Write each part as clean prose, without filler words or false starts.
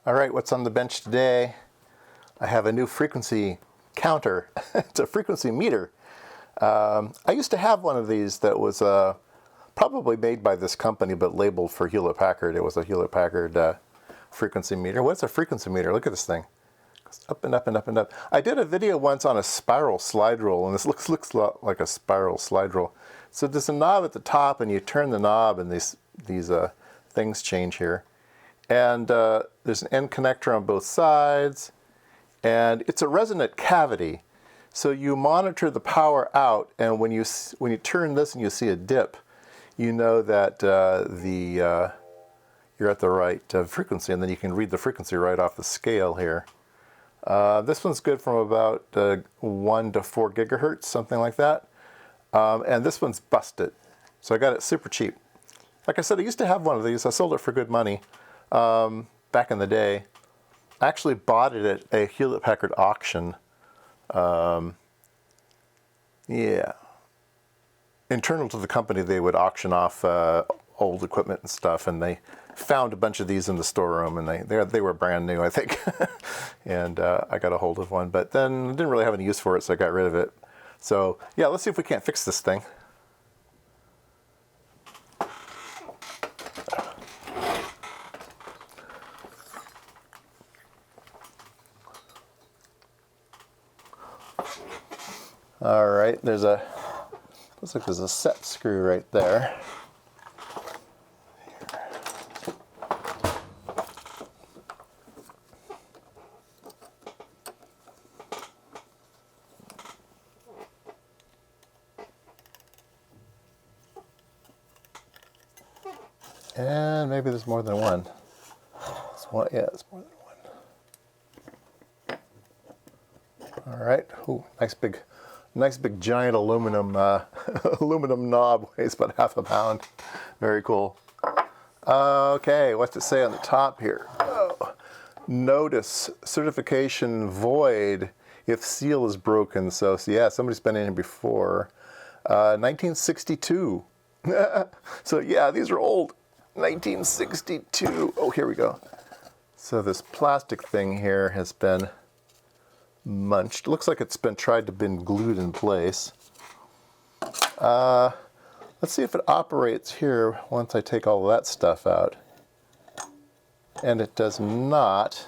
All right, what's on the bench today? I have a new frequency counter. It's a frequency meter. I used to have one of these that was probably made by this company but labeled for Hewlett-Packard. It was a Hewlett-Packard frequency meter. What's a frequency meter? Look at this thing. It's up and up and up and up. I did a video once on a spiral slide rule, and this looks a lot like a spiral slide rule. So there's a knob at the top, and you turn the knob, and these things change here. And there's an end connector on both sides, and it's a resonant cavity. So you monitor the power out, and when you turn this and you see a dip, you know that you're at the right frequency, and then you can read the frequency right off the scale here. This one's good from about 1 to 4 gigahertz, something like that. And this one's busted, so I got it super cheap. Like I said, I used to have one of these. I sold it for good money back in the day. I actually bought it at a Hewlett-Packard auction. Yeah. Internal to the company, they would auction off old equipment and stuff, and they found a bunch of these in the storeroom, and they were brand new, I think. And I got a hold of one, but then I didn't really have any use for it, so I got rid of it. So yeah, let's see if we can't fix this thing. All right, looks like there's a set screw right there. And maybe there's more than one. Yeah, it's more than one. All right. Ooh, nice big giant aluminum aluminum knob. Weighs about ½ a pound. Very cool. Okay, what's it say on the top here? Oh, notice certification void if seal is broken. So yeah, somebody's been in here before. 1962. So yeah, these are old. 1962. Oh, here we go. So this plastic thing here has been munched. Looks like it's been glued in place. Let's see if it operates here once I take all of that stuff out. And it does not.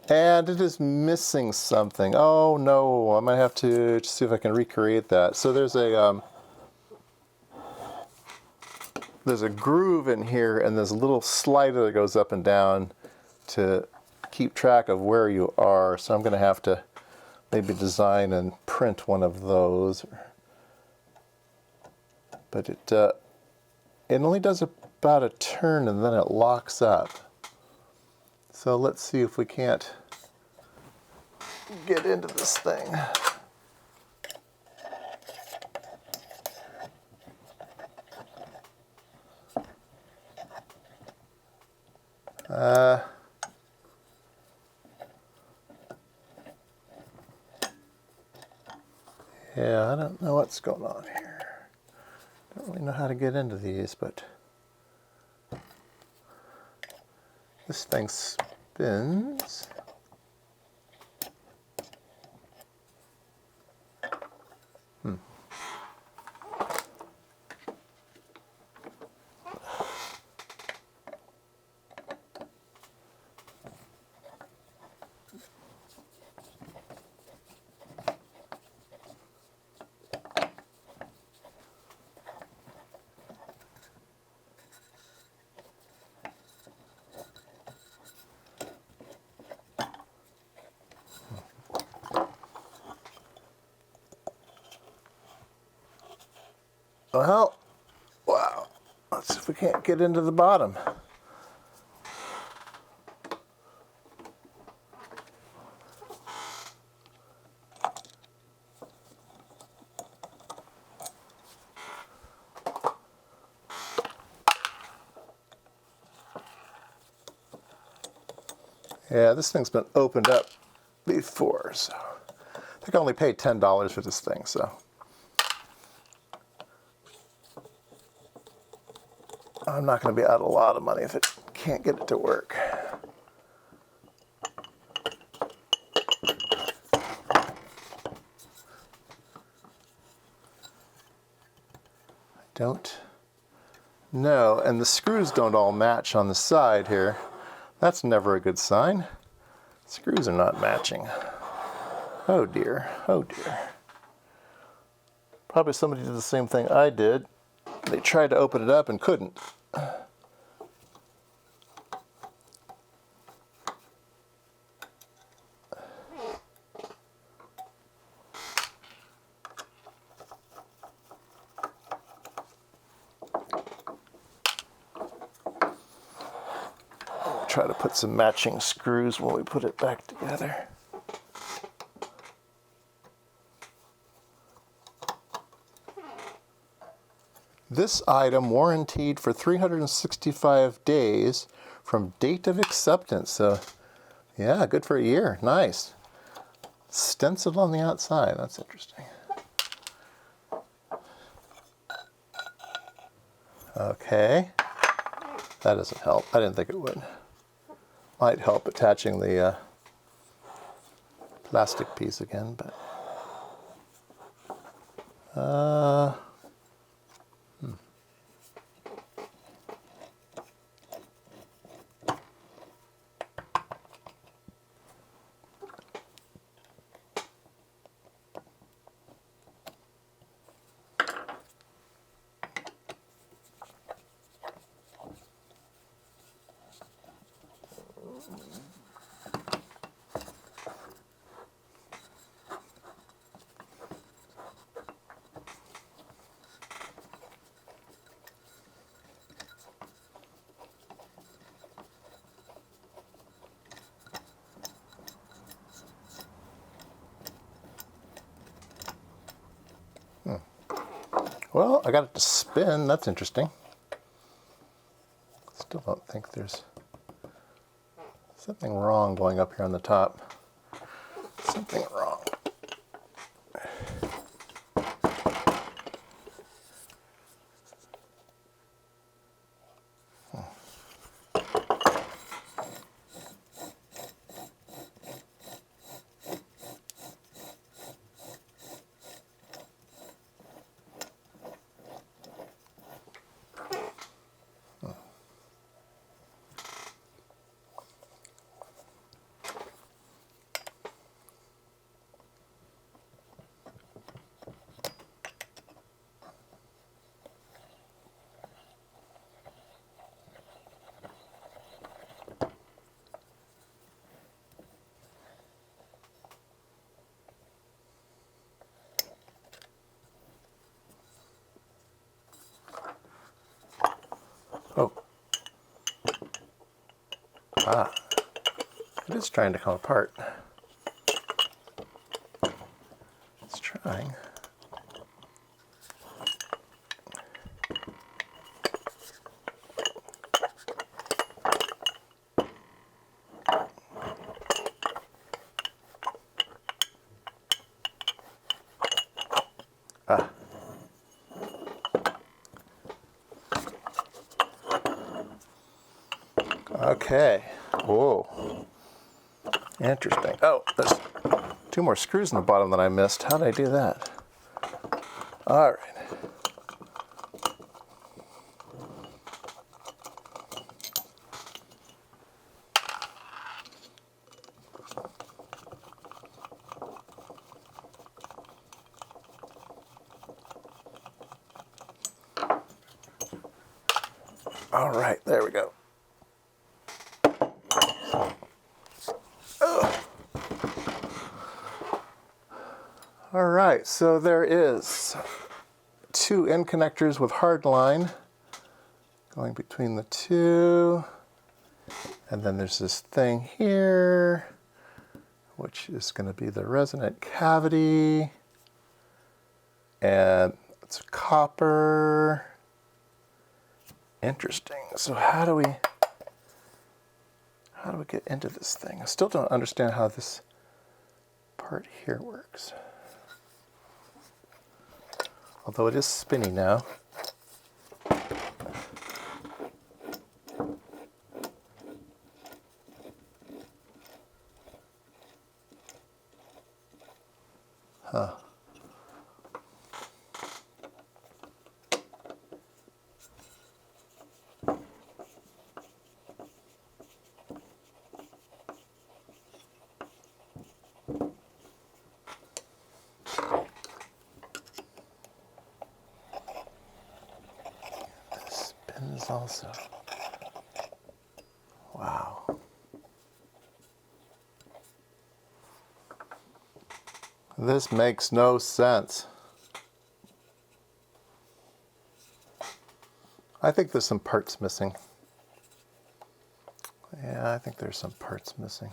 And it is missing something. Oh no, I might have to see if I can recreate that. So there's a groove in here, and there's a little slider that goes up and down to keep track of where you are. So I'm going to have to maybe design and print one of those. But it only does about a turn, and then it locks up. So let's see if we can't get into this thing. Yeah, I don't know what's going on here. Don't really know how to get into these, but this thing spins. Well, wow. Let's see if we can't get into the bottom. Yeah, this thing's been opened up before, so I think I only paid $10 for this thing, so. I'm not going to be out a lot of money if it can't get it to work. Don't know. And the screws don't all match on the side here. That's never a good sign. Screws are not matching. Oh dear, oh dear. Probably somebody did the same thing I did. They tried to open it up and couldn't. Try to put some matching screws when we put it back together. This item warranted for 365 days from date of acceptance. So, yeah, good for a year. Nice. Stenciled on the outside. That's interesting. Okay. That doesn't help. I didn't think it would. Might help attaching the plastic piece again, but well, I got it to spin. That's interesting. Still don't think there's something wrong going up here on the top. Something wrong. Oh. Ah. It is trying to come apart. It's trying. Ah. Okay. Whoa. Interesting. Oh, there's 2 more screws in the bottom that I missed. How did I do that? All right. All right, there we go. All right, so there is 2 end connectors with hard line going between the 2. And then there's this thing here, which is going to be the resonant cavity. And it's copper. Interesting. So how do we get into this thing? I still don't understand how this part here works. Although it is spinny now. Huh. is also. Wow. This makes no sense. I think there's some parts missing. Yeah, I think there's some parts missing.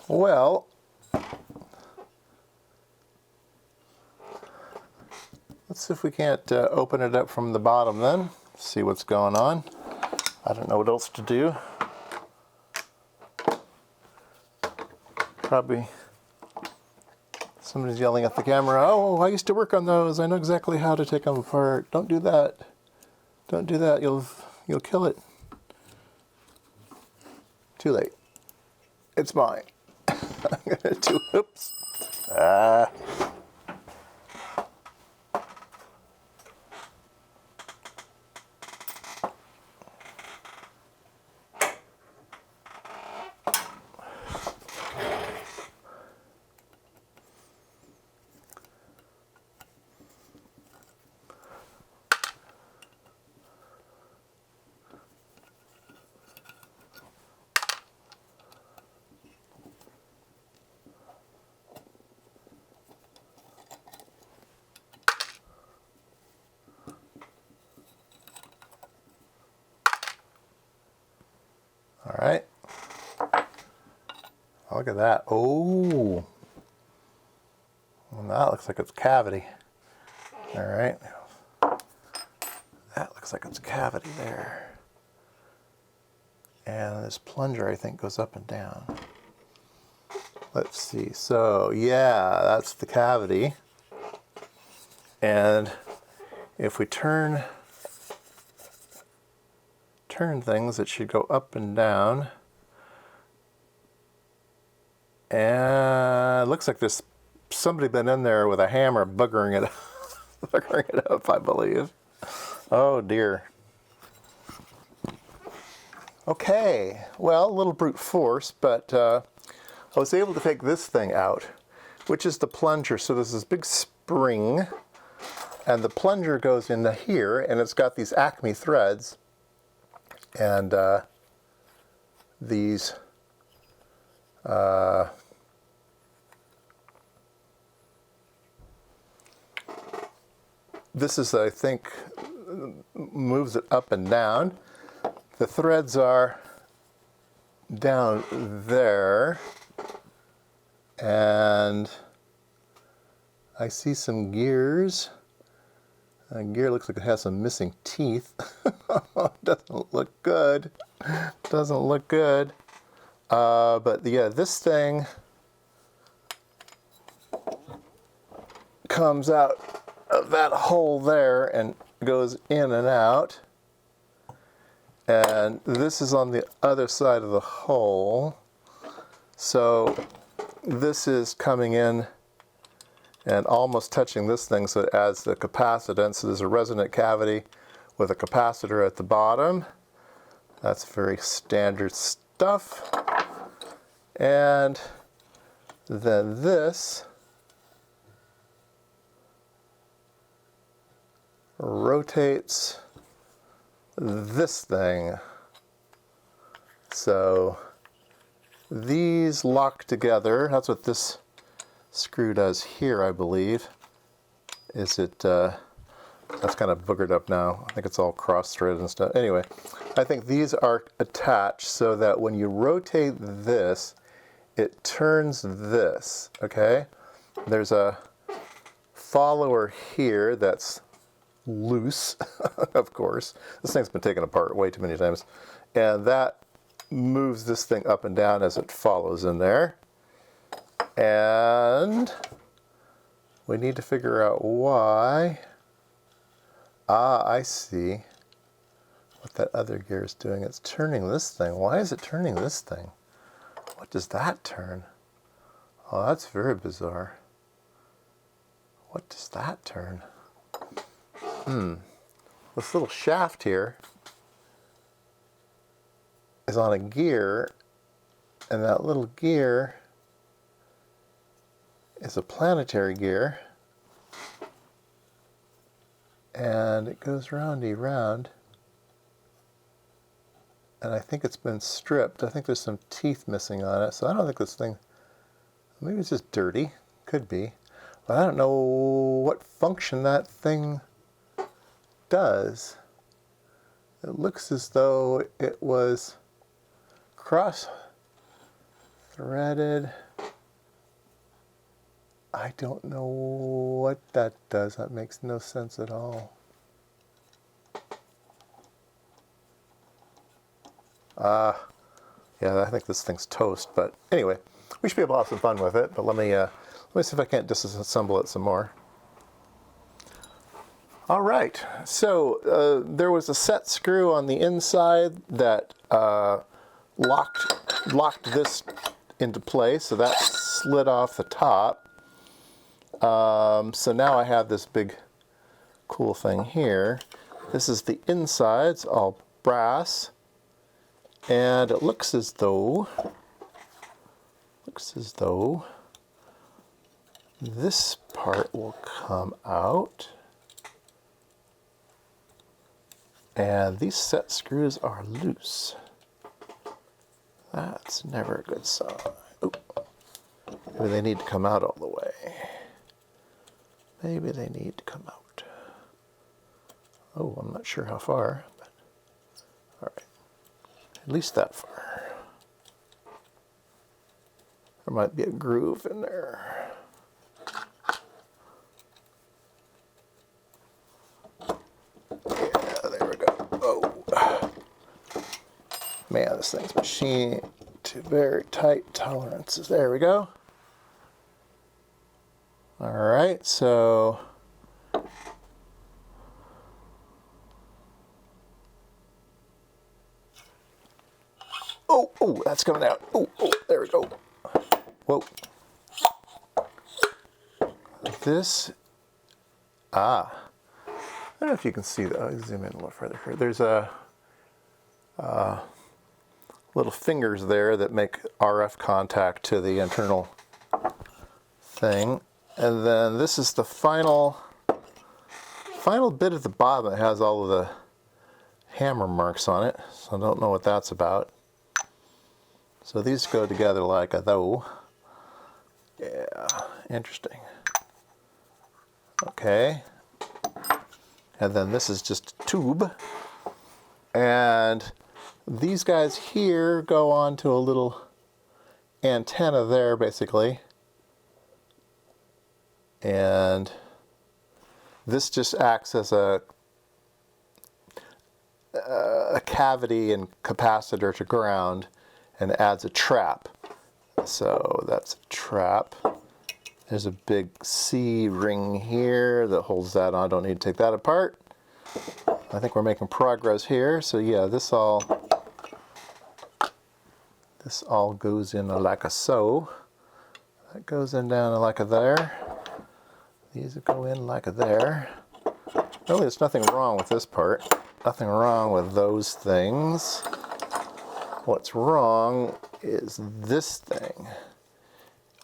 Well, let's see if we can't open it up from the bottom then. See what's going on. I don't know what else to do. Probably somebody's yelling at the camera, "Oh, I used to work on those. I know exactly how to take them apart. Don't do that. Don't do that. You'll kill it." Too late. It's mine. I'm gonna do. Oops. All right. Look at that. Oh. Well, that looks like it's cavity. All right. That looks like it's a cavity there. And this plunger, I think, goes up and down. Let's see. So, yeah, that's the cavity. And if we turn things, it should go up and down. And it looks like there's somebody been in there with a hammer buggering it, buggering it up, I believe. Oh dear. Okay, well, a little brute force, but I was able to take this thing out, which is the plunger. So there's this big spring, and the plunger goes into here, and it's got these Acme threads, and these this is, I think, moves it up and down. The threads are down there, and I see some gears. A gear looks like it has some missing teeth. Doesn't look good. Doesn't look good. But yeah, this thing comes out of that hole there and goes in and out. And this is on the other side of the hole. So this is coming in and almost touching this thing, so it adds the capacitance. So there's a resonant cavity with a capacitor at the bottom. That's very standard stuff. And then this rotates this thing. So these lock together. That's what this screw does here, I believe. Is it, that's kind of boogered up now. I think it's all cross-threaded and stuff. Anyway, I think these are attached so that when you rotate this, it turns this, okay? There's a follower here that's loose, of course. This thing's been taken apart way too many times. And that moves this thing up and down as it follows in there. And we need to figure out why. Ah, I see what that other gear is doing. It's turning this thing. Why is it turning this thing? What does that turn? Oh, that's very bizarre. What does that turn? This little shaft here is on a gear, and that little gear is a planetary gear, and it goes roundy round, and I think it's been stripped. I think there's some teeth missing on it, so I don't think this thing, maybe it's just dirty, could be, but I don't know what function that thing does. It looks as though it was cross-threaded. I don't know what that does. That makes no sense at all. Yeah, I think this thing's toast, but anyway, we should be able to have some fun with it, but let me see if I can't disassemble it some more. All right, so there was a set screw on the inside that locked this into place, so that slid off the top. So now I have this big cool thing here. This is the inside, it's all brass, and it looks as though this part will come out. And these set screws are loose. That's never a good sign. Oop. Maybe they need to come out all the way. Maybe they need to come out. Oh, I'm not sure how far, but all right. At least that far. There might be a groove in there. Man, this thing's machined to very tight tolerances. There we go. All right, so oh, that's coming out. Oh, there we go. Whoa. This, I don't know if you can see that. I'll zoom in a little further here. There's a little fingers there that make RF contact to the internal thing. And then this is the final bit at the bottom that has all of the hammer marks on it. So I don't know what that's about. So these go together like a though. Yeah, interesting. Okay. And then this is just a tube. And these guys here go onto a little antenna there, basically. And this just acts as a cavity and capacitor to ground and adds a trap. So that's a trap. There's a big C ring here that holds that on. I don't need to take that apart. I think we're making progress here. So yeah, this all goes in like a so. That goes in down like a there. These go in like a there. Really, there's nothing wrong with this part. Nothing wrong with those things. What's wrong is this thing.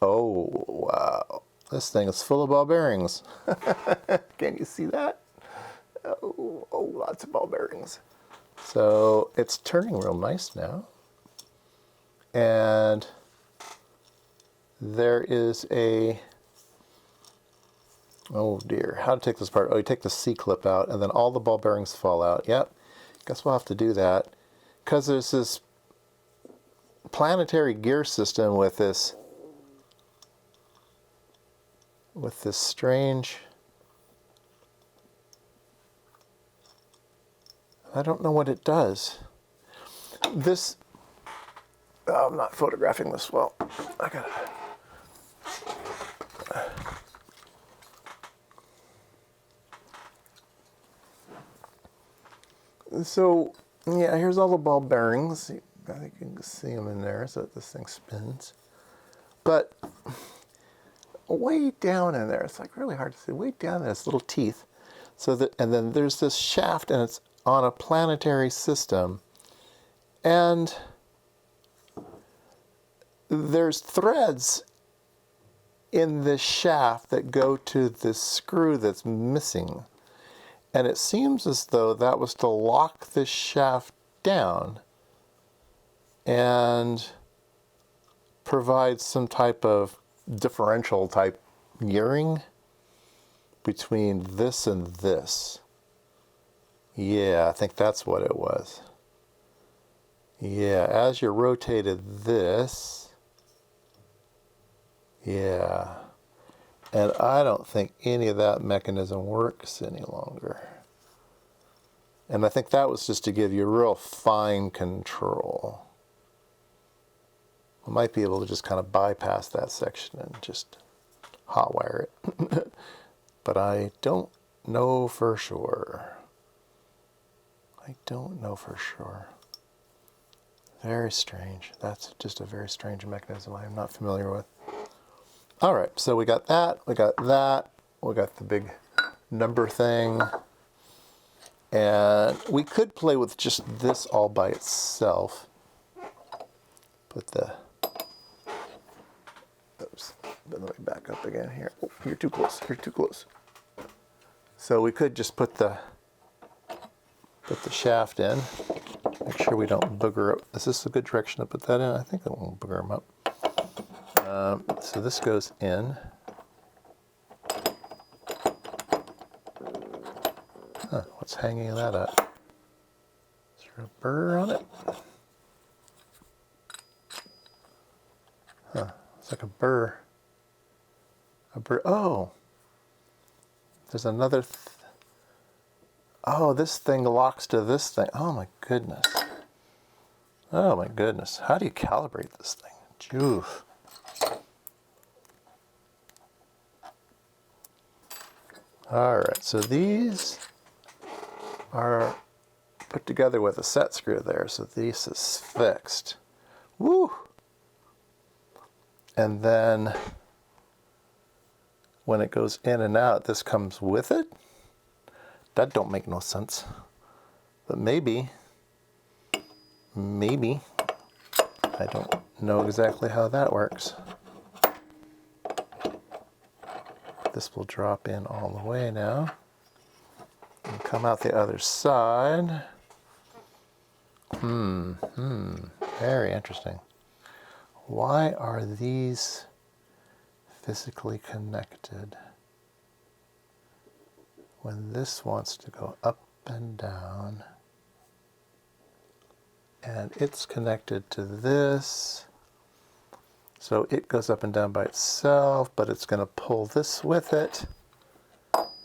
Oh, wow. This thing is full of ball bearings. Can you see that? Oh, lots of ball bearings. So it's turning real nice now. And there is a, oh dear, how to take this apart? Oh, you take the C-clip out and then all the ball bearings fall out. Yep, guess we'll have to do that. Because there's this planetary gear system with this strange, I don't know what it does. This, oh, I'm not photographing this well. I gotta. So, yeah, here's all the ball bearings. I think you can see them in there so that this thing spins. But way down in there, it's like really hard to see. Way down there, it's little teeth. So that, and then there's this shaft, and it's on a planetary system. And there's threads in this shaft that go to this screw that's missing. And it seems as though that was to lock this shaft down and provide some type of differential type gearing between this and this. Yeah, I think that's what it was. Yeah, as you rotated this, yeah. And I don't think any of that mechanism works any longer. And I think that was just to give you real fine control. I might be able to just kind of bypass that section and just hotwire it. But I don't know for sure. I don't know for sure. Very strange. That's just a very strange mechanism I am not familiar with. All right, so we got that, we got that, we got the big number thing. And we could play with just this all by itself. Put the, oops, let me back up again here. Oh, you're too close, you're too close. So we could just put the shaft in. Make sure we don't booger up. Is this a good direction to put that in? I think it won't booger them up. So this goes in. Huh, what's hanging that up? Is there a burr on it? Huh, it's like a burr. A burr. Oh, there's another. Oh, this thing locks to this thing. Oh my goodness. Oh my goodness. How do you calibrate this thing? Joof. All right, so these are put together with a set screw there, so this is fixed. Woo! And then when it goes in and out, this comes with it? That don't make no sense. But maybe, I don't know exactly how that works. This will drop in all the way now and come out the other side. Very interesting. Why are these physically connected when this wants to go up and down and it's connected to this? So it goes up and down by itself, but it's going to pull this with it.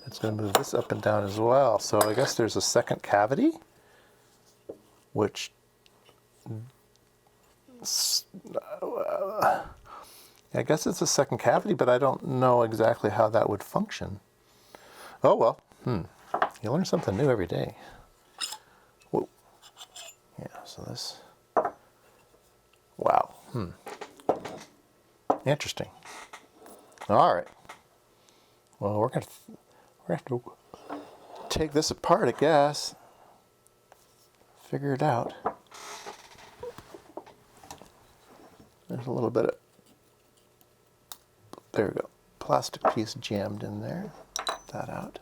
It's going to move this up and down as well. So I guess there's a second cavity, which I guess it's a second cavity, but I don't know exactly how that would function. Oh well, you learn something new every day. Whoa. Yeah, so this, wow. Interesting. All right. Well, we're gonna have to take this apart, I guess. Figure it out. There's a little bit of, there we go, plastic piece jammed in there. Get that out.